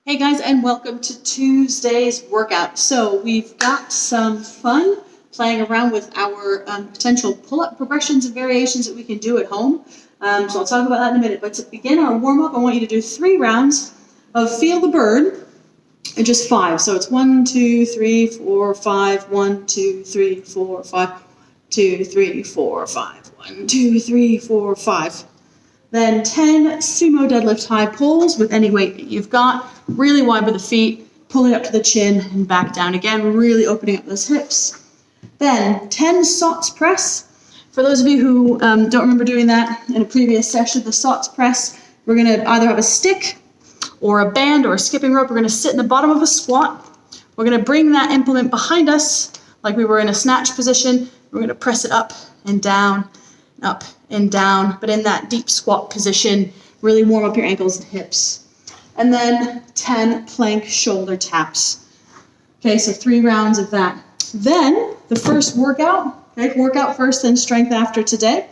Hey guys, and welcome to Tuesday's workout. So we've got some fun playing around with our potential pull-up progressions and variations that we can do at home. So I'll talk about that in a minute. But to begin our warm-up, I want you to do 3 rounds of Feel the Bird and just 5. So it's 1, 2, 3, 4, 5, 1, 2, 3, 4, 5, 2, 3, 4, 5, 1, 2, 3, 4, 5. Then 10 sumo deadlift high pulls with any weight that you've got, really wide with the feet, pulling up to the chin and back down again, really opening up those hips. Then 10 SOTS press. For those of you who don't remember doing that in a previous session, the SOTS press, we're going to either have a stick or a band or a skipping rope. We're going to sit in the bottom of a squat. We're going to bring that implement behind us like we were in a snatch position. We're going to press it up and down, up and down, but in that deep squat position, really warm up your ankles and hips. And then 10 plank shoulder taps. Okay, so 3 rounds of that. Then the first workout, workout first, then strength after today.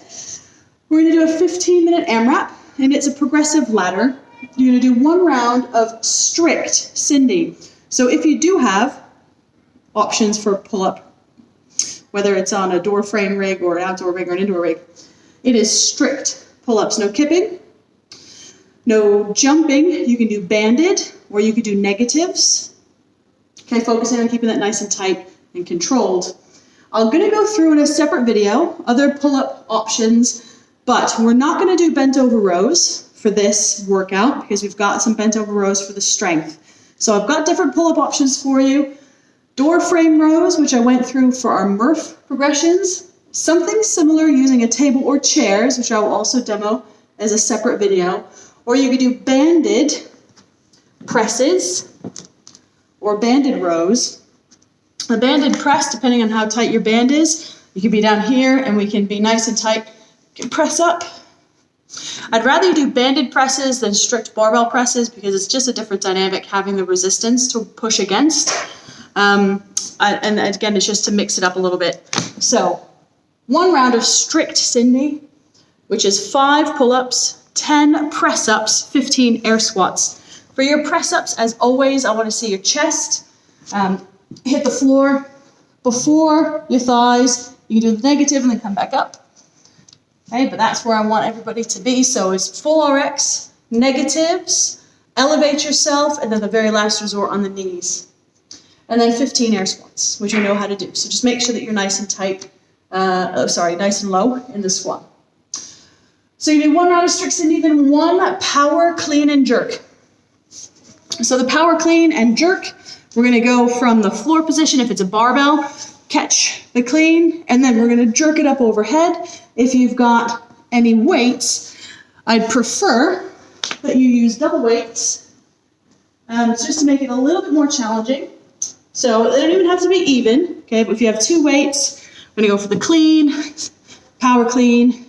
We're gonna do a 15-minute AMRAP, and it's a progressive ladder. You're gonna do 1 round of strict Cindy. So if you do have options for pull-up, whether it's on a door frame rig or an outdoor rig or an indoor rig, it is strict pull-ups, no kipping, no jumping. You can do banded or you can do negatives. Okay, focusing on keeping that nice and tight and controlled. I'm going to go through in a separate video other pull-up options, but we're not going to do bent over rows for this workout because we've got some bent over rows for the strength. So I've got different pull-up options for you. Door frame rows, which I went through for our Murph progressions. Something similar using a table or chairs, which I will also demo as a separate video. Or you could do banded presses or banded rows. A banded press, depending on how tight your band is, you can be down here and we can be nice and tight. You can press up. I'd rather you do banded presses than strict barbell presses because it's just a different dynamic having the resistance to push against. And again, it's just to mix it up a little bit. So 1 round of strict Cindy, which is 5 pull-ups, 10 press-ups, 15 air squats. For your press-ups, as always, I want to see your chest hit the floor before your thighs. You can do the negative and then come back up. Okay, but that's where I want everybody to be. So it's full RX, negatives, elevate yourself, and then the very last resort on the knees. And then 15 air squats, which you know how to do. So just make sure that you're nice and tight. Nice and low in the squat. So you do 1 round of strict Cindy, then 1 power clean and jerk. So the power clean and jerk, we're going to go from the floor position if it's a barbell, catch the clean, and then we're going to jerk it up overhead. If you've got any weights, I'd prefer that you use double weights just to make it a little bit more challenging. So they don't even have to be even, okay? But if you have 2 weights, I'm going to go for the clean, power clean,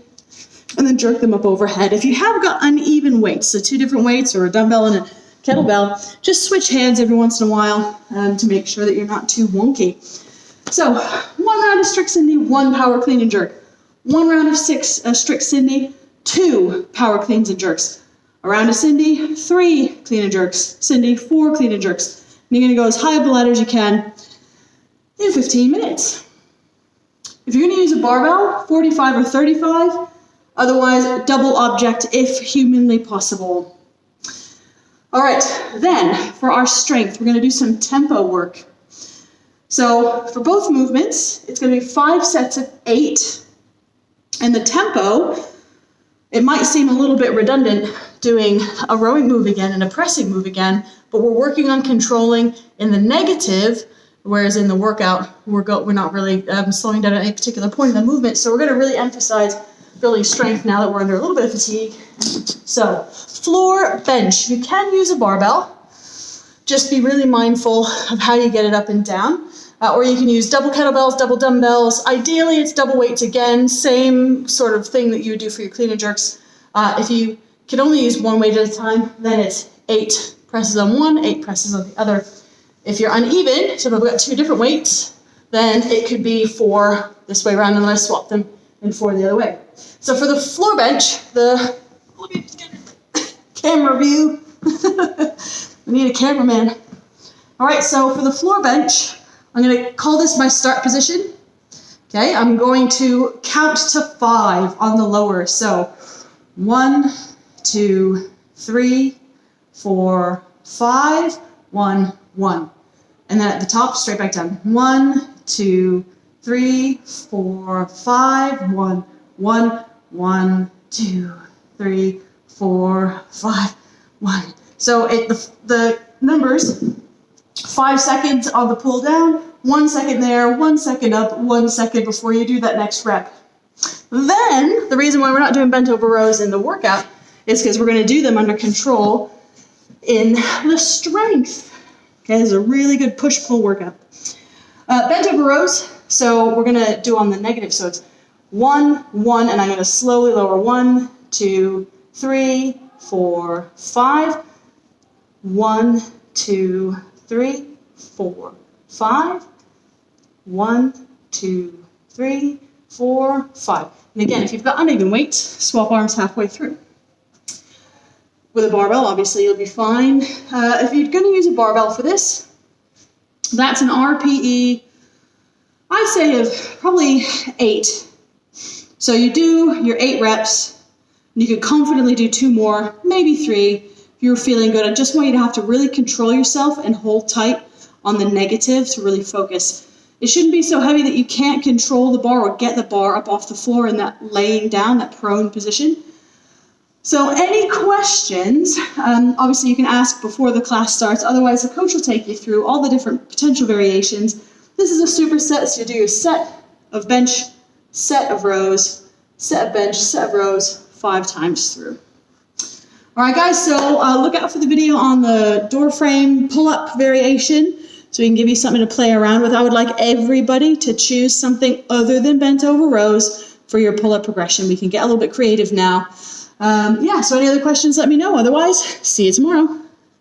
and then jerk them up overhead. If you have got uneven weights, so 2 different weights or a dumbbell and a kettlebell, just switch hands every once in a while to make sure that you're not too wonky. So 1 round of strict Cindy, 1 power clean and jerk. 1 round of strict Cindy, 2 power cleans and jerks. A round of Cindy, 3 clean and jerks. Cindy, 4 clean and jerks. And you're going to go as high up the ladder as you can in 15 minutes. If you're going to use a barbell, 45 or 35, otherwise double object if humanly possible. All right, then for our strength, we're going to do some tempo work. So for both movements, it's going to be 5 sets of 8. And the tempo, it might seem a little bit redundant doing a rowing move again and a pressing move again, but we're working on controlling in the negative. Whereas in the workout, we're not really slowing down at any particular point in the movement. So we're going to really emphasize building strength now that we're under a little bit of fatigue. So floor bench. You can use a barbell. Just be really mindful of how you get it up and down. Or you can use double kettlebells, double dumbbells. Ideally, it's double weights again. Same sort of thing that you would do for your clean and jerks. If you can only use 1 weight at a time, then it's 8 presses on one, 8 presses on the other. If you're uneven, so if I've got 2 different weights, then it could be 4 this way around and then I swap them and 4 the other way. So for the floor bench, let me just get a camera view. We need a cameraman. All right, so for the floor bench, I'm going to call this my start position. Okay, I'm going to count to 5 on the lower. So 1, 2, 3, 4, 5, 1, 1. And then at the top, straight back down. 1, 2, 3, 4, 5, 1, 1, 1, 2, 3, 4, 5, 1. So the numbers, 5 seconds on the pull down, 1 second there, 1 second up, 1 second before you do that next rep. Then, the reason why we're not doing bent over rows in the workout is because we're going to do them under control in the strength. Okay, this is a really good push-pull workout. Bent over rows, so we're going to do on the negative. So it's 1, 1, and I'm going to slowly lower 1, 2, 3, 4, 5. 1, 2, 3, 4, 5. 1, 2, 3, 4, 5. And again, if you've got uneven weights, swap arms halfway through. With a barbell, obviously, you'll be fine. If you're going to use a barbell for this, that's an RPE, I'd say, of probably 8. So you do your 8 reps, and you could confidently do 2 more, maybe 3, if you're feeling good. I just want you to have to really control yourself and hold tight on the negative to really focus. It shouldn't be so heavy that you can't control the bar or get the bar up off the floor in that laying down, that prone position. So any questions, obviously you can ask before the class starts. Otherwise, the coach will take you through all the different potential variations. This is a superset, so you do your set of bench, set of rows, set of bench, set of rows, 5 times through. All right, guys, so look out for the video on the door frame pull-up variation so we can give you something to play around with. I would like everybody to choose something other than bent over rows for your pull-up progression. We can get a little bit creative now. So any other questions, let me know. Otherwise, see you tomorrow.